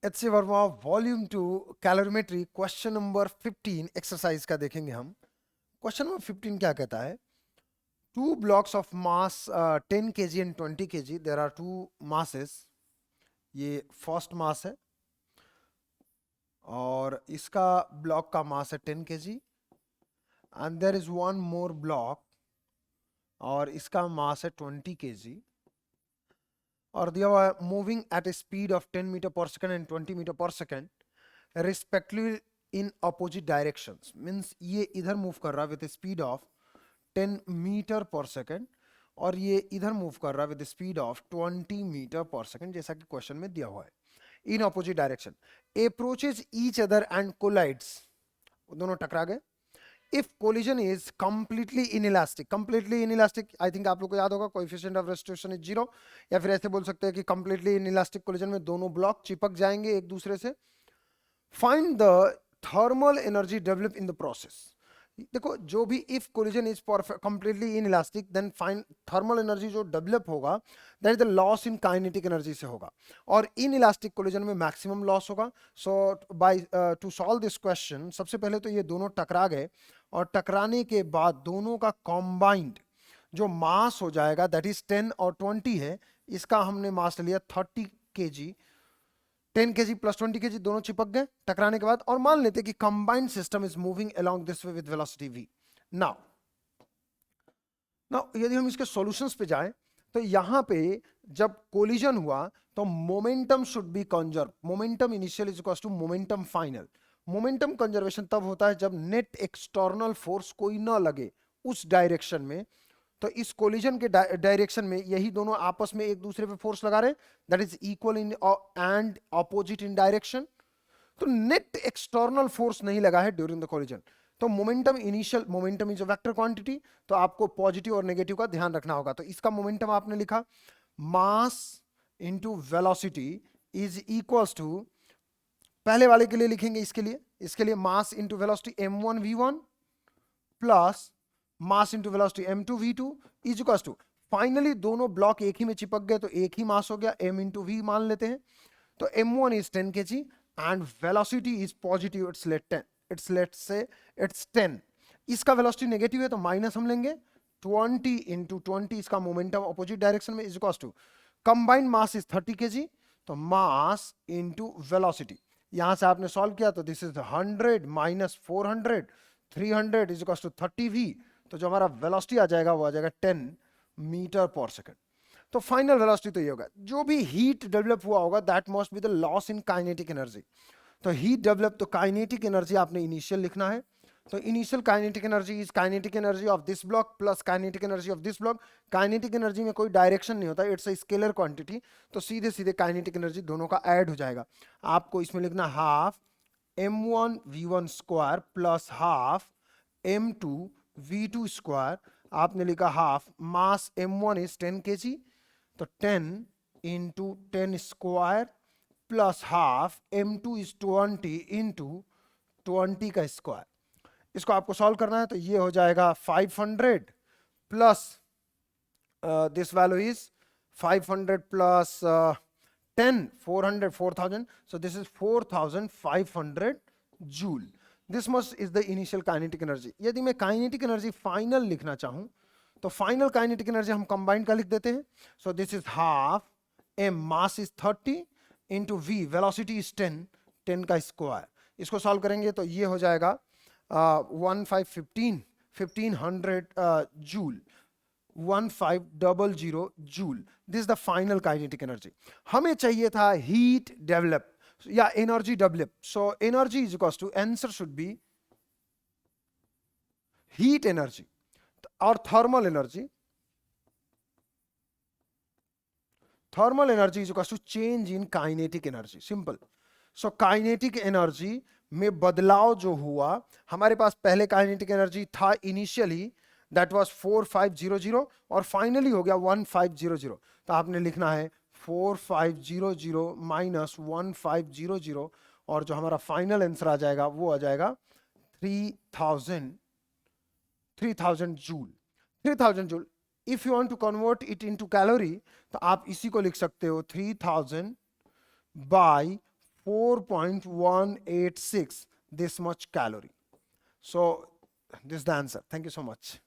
H Verma volume 2 calorimetry question number 15 exercise का देखेंगे हम। क्वेश्चन नंबर 15 क्या कहता है? Two blocks of mass 10 kg and 20 kg, there are two masses. ये फर्स्ट मास है और इसका ब्लॉक का मास है 10 kg and there is one more block और इसका मास है 20 kg और they are moving at a speed of 10 metre per second and 20 metre per second respectively in opposite directions. Means ये इधर मूव कर रहा है with speed of 10 metre per second और ये इधर मूव कर रहा है with speed of 20 metre per second, जैसा कि क्वेश्चन में दिया हुआ है। In opposite direction approaches each other and collides, दोनों टकरा गए। If collision is completely inelastic, I think आप लोग को याद होगा कोएफिशिएंट ऑफ रेस्टिट्यूशन इज 0, या फिर ऐसे बोल सकते हैं कि कंप्लीटली इनइलास्टिक कोलिजन में दोनों ब्लॉक चिपक जाएंगे एक दूसरे से। Find the thermal energy develop in the process. देखो, जो भी if collision is completely inelastic then find thermal energy जो डेवलप होगा that is the loss in kinetic energy से होगा, और इनइलास्टिक कोलिजन में मैक्सिमम लॉस होगा। So by to solve this question, सबसे पहले तो ये दोनों टकरा गए और टकराने के बाद दोनों का कॉम्बाइंड जो मास हो जाएगा दैट इज 10 और 20 है। इसका हमने मास लिया 30 kg, 10 kg प्लस 20 kg दोनों चिपक गए टकराने के बाद, और मान लेते कि combined system is moving along this way with velocity v। Now now यदि हम इसके सॉल्यूशंस पे जाएं तो यहां पे जब कोलिजन हुआ तो momentum should be conserve. Momentum initial is equals to momentum final. Momentum conservation तब होता है जब नेट एक्सटर्नल फोर्स कोई ना लगे उस डायरेक्शन में। तो इस कोलिजन के डायरेक्शन में यही दोनों आपस में एक दूसरे पे फोर्स लगा रहे, that is equal in and opposite in direction. तो नेट एक्सटर्नल फोर्स नहीं लगा है ड्यूरिंग द कोलिजन। तो momentum initial, momentum is a vector quantity, तो आपको पॉजिटिव और नेगेटिव का ध्यान रखना होगा। तो इसका मोमेंटम आपने लिखा mass into velocity is equals to, पहले वाले के लिए लिखेंगे इसके लिए mass into velocity m1 v1 plus mass into velocity m2 v2 is equals to, finally दोनों ब्लॉक एक ही में चिपक गए तो एक ही मास हो गया, m इंटू v मान लेते हैं। तो m1 is 10 kg and velocity is positive, it's 10। इसका वेलोसिटी नेगेटिव है तो माइनस हम लेंगे 20 इंटू 20, इसका मोमेंटम अपोजिट डायरेक्शन में is equal to combined mass is 30 kg, तो मास इंटू वेलोसिटी। यहां से आपने सॉल्व किया तो this is 100 minus 400, 300 is equal to 30v। तो जो हमारा वेलोसिटी आ जाएगा वो आ जाएगा 10 मीटर पर सेकंड। तो फाइनल वेलोसिटी तो ये होगा, जो भी हीट डेवलप हुआ होगा that must be the loss in kinetic energy. तो हीट डेवलप, तो काइनेटिक एनर्जी आपने इनिशियल लिखना है। तो initial kinetic energy is kinetic energy of this block plus kinetic energy of this block. Kinetic energy में कोई डायरेक्शन नहीं होता, इट्स अ स्केलर क्वांटिटी, तो सीधे सीधे काइनेटिक एनर्जी दोनों का ऐड हो जाएगा। आपको इसमें लिखना half m1 v1 square plus half m2 v2 square. आपने लिखा half mass m1 is 10 kg, तो 10 into 10 square plus half m2 is 20 into 20 का स्क्वायर। इसको आपको सॉल्व करना है तो ये हो जाएगा 500 plus this value is 500 plus 10 400 4000, so this is 4500 joule. This must is the initial kinetic energy. यदि मैं काइनेटिक एनर्जी फाइनल लिखना चाहूं तो फाइनल काइनेटिक एनर्जी हम कंबाइन का लिख देते हैं। So this is half m, mass is 30 into v, velocity is 10, 10 का स्क्वायर। इसको सॉल्व करेंगे तो ये हो जाएगा 1500 joule, 1500 joule. This the final kinetic energy. हमें चाहिए था हीट डेवलप या energy develop. So energy is equal to, answer should be heat energy और thermal energy. Thermal energy is equal to change in kinetic energy, simple. So kinetic energy में बदलाव जो हुआ, हमारे पास पहले काइनेटिक एनर्जी था इनिशियली दैट वाज 4500 और फाइनली हो गया 1500। तो आपने लिखना है 4500 माइनस 1500 और जो हमारा फाइनल आंसर आ जाएगा वो आ जाएगा 3000 joule. 3000 joule. If you want to convert it into calorie तो आप इसी को लिख सकते हो 3000 by 4.186 this much calorie. So this is the answer. Thank you so much.